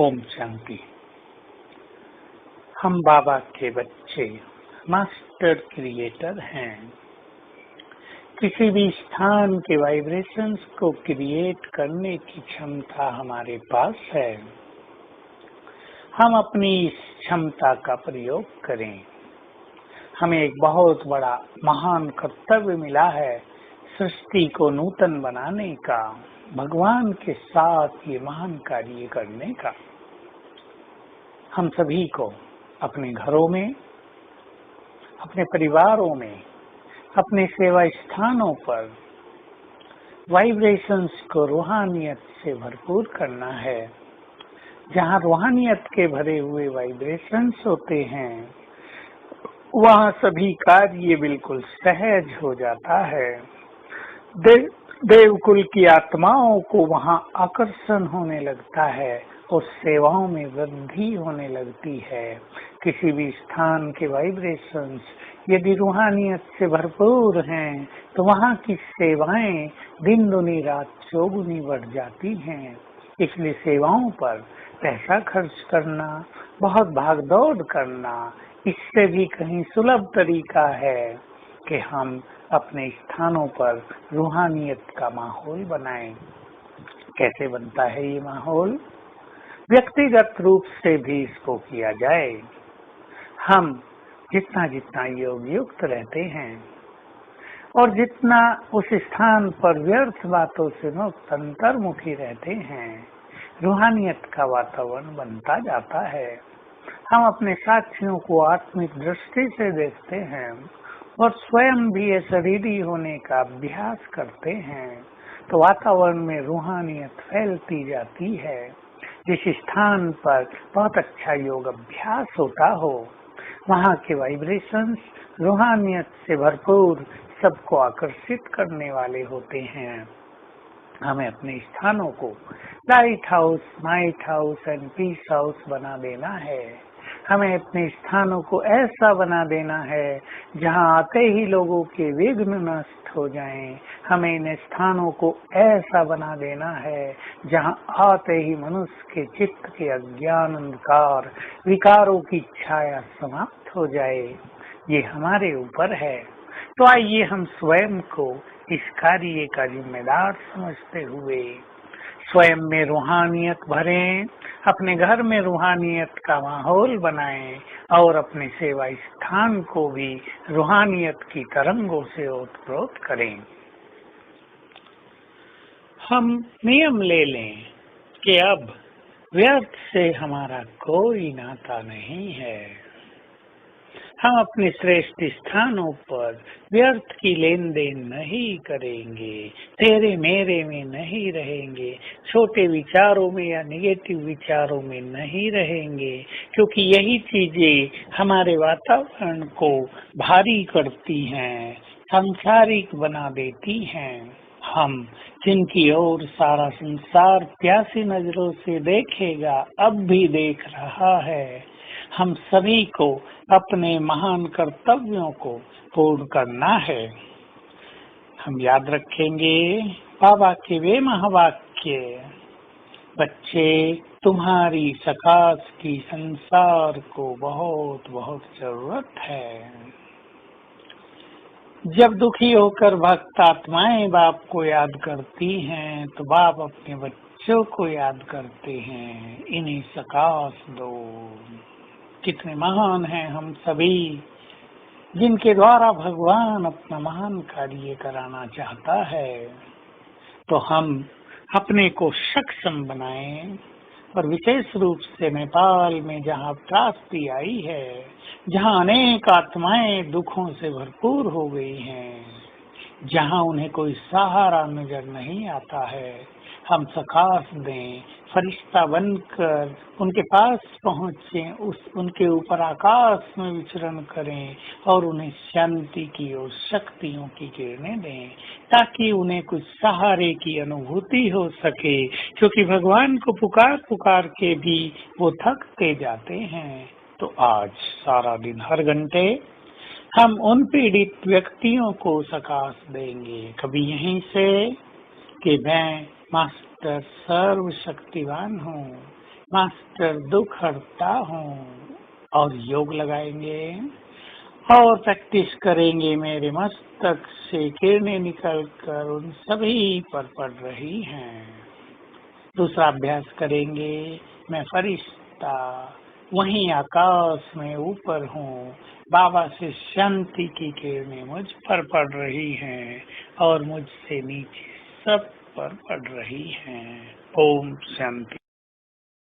ओम शांति। हम बाबा के बच्चे मास्टर क्रिएटर हैं। किसी भी स्थान के वाइब्रेशंस को क्रिएट करने की क्षमता हमारे पास है। हम अपनी इस क्षमता का प्रयोग करें। हमें एक बहुत बड़ा महान कर्तव्य मिला है, सृष्टि को नूतन बनाने का, भगवान के साथ ये महान कार्य करने का। हम सभी को अपने घरों में, अपने परिवारों में, अपने सेवा स्थानों पर वाइब्रेशंस को रूहानियत से भरपूर करना है। जहाँ रूहानियत के भरे हुए वाइब्रेशंस होते हैं, वहाँ सभी कार्य बिल्कुल सहज हो जाता है। देवकुल की आत्माओं को वहाँ आकर्षण होने लगता है और सेवाओं में वृद्धि होने लगती है। किसी भी स्थान के वाइब्रेशंस यदि रूहानियत से भरपूर हैं, तो वहाँ की सेवाएं दिन दुनी रात चौगुनी बढ़ जाती हैं। इसलिए सेवाओं पर पैसा खर्च करना, बहुत भागदौड़ करना, इससे भी कहीं सुलभ तरीका है कि हम अपने स्थानों पर रूहानियत का माहौल बनाएं। कैसे बनता है ये माहौल? व्यक्तिगत रूप से भी इसको किया जाए। हम जितना जितना योग युक्त रहते हैं और जितना उस स्थान पर व्यर्थ बातों से मुक्त अंतर्मुखी रहते हैं, रूहानियत का वातावरण बनता जाता है। हम अपने साथियों को आत्मिक दृष्टि से देखते हैं और स्वयं भी ये शरीरी होने का अभ्यास करते हैं, तो वातावरण में रूहानियत फैलती जाती है। जिस स्थान पर बहुत अच्छा योग अभ्यास होता हो, वहाँ के वाइब्रेशंस रूहानियत से भरपूर सबको आकर्षित करने वाले होते हैं। हमें अपने स्थानों को light house, night house and peace house बना देना है। हमें अपने स्थानों को ऐसा बना देना है जहां आते ही लोगों के विघ्न नष्ट हो जाएं। हमें इन स्थानों को ऐसा बना देना है जहां आते ही मनुष्य के चित्त के अज्ञान, अंधकार, विकारों की छाया समाप्त हो जाए। ये हमारे ऊपर है। तो आइए हम स्वयं को इस कार्य का जिम्मेदार समझते हुए स्वयं में रूहानियत भरें, अपने घर में रूहानियत का माहौल बनाएं और अपने सेवा स्थान को भी रूहानियत की तरंगों से ओतप्रोत करें। हम नियम ले लें कि अब व्यर्थ से हमारा कोई नाता नहीं है। हम अपने श्रेष्ठ स्थानों पर व्यर्थ की लेन देन नहीं करेंगे, तेरे मेरे में नहीं रहेंगे, छोटे विचारों में या नेगेटिव विचारों में नहीं रहेंगे, क्योंकि यही चीजें हमारे वातावरण को भारी करती हैं, सांसारिक बना देती हैं। हम जिनकी ओर सारा संसार प्यासी नजरों से देखेगा, अब भी देख रहा है, हम सभी को अपने महान कर्तव्यों को पूर्ण करना है। हम याद रखेंगे बाबा के वे महावाक्य, बच्चे तुम्हारी सकाश की संसार को बहुत बहुत जरूरत है। जब दुखी होकर भक्त आत्माएं बाप को याद करती हैं, तो बाप अपने बच्चों को याद करते हैं, इन्हें सकाश दो। कितने महान हैं हम सभी, जिनके द्वारा भगवान अपना महान कार्य कराना चाहता है। तो हम अपने को सक्षम बनाएं और विशेष रूप से नेपाल में जहाँ त्रासदी आई है, जहाँ अनेक आत्माएं दुखों से भरपूर हो गई हैं, जहाँ उन्हें कोई सहारा नजर नहीं आता है, हम सकाश दें, फरिश्ता बनकर उनके पास पहुँचे, उनके ऊपर आकाश में विचरण करें और उन्हें शांति की और शक्तियों की किरणें दें, ताकि उन्हें कुछ सहारे की अनुभूति हो सके। क्योंकि भगवान को पुकार पुकार के भी वो थकते जाते हैं। तो आज सारा दिन हर घंटे हम उन पीड़ित व्यक्तियों को सकाश देंगे, कभी यहीं से कि मैं मास्टर सर्वशक्तिवान हूँ, मास्टर दुख हरता हूँ और योग लगाएंगे और प्रैक्टिस करेंगे। मेरे मस्तक से किरणें निकलकर उन सभी पर पड़ रही हैं। दूसरा अभ्यास करेंगे, मैं फरिश्ता वहीं आकाश में ऊपर हूँ। बाबा से शांति की किरणें मुझ पर पड़ रही हैं और मुझसे नीचे सब पर पड़ रही हैं। ओम शांति।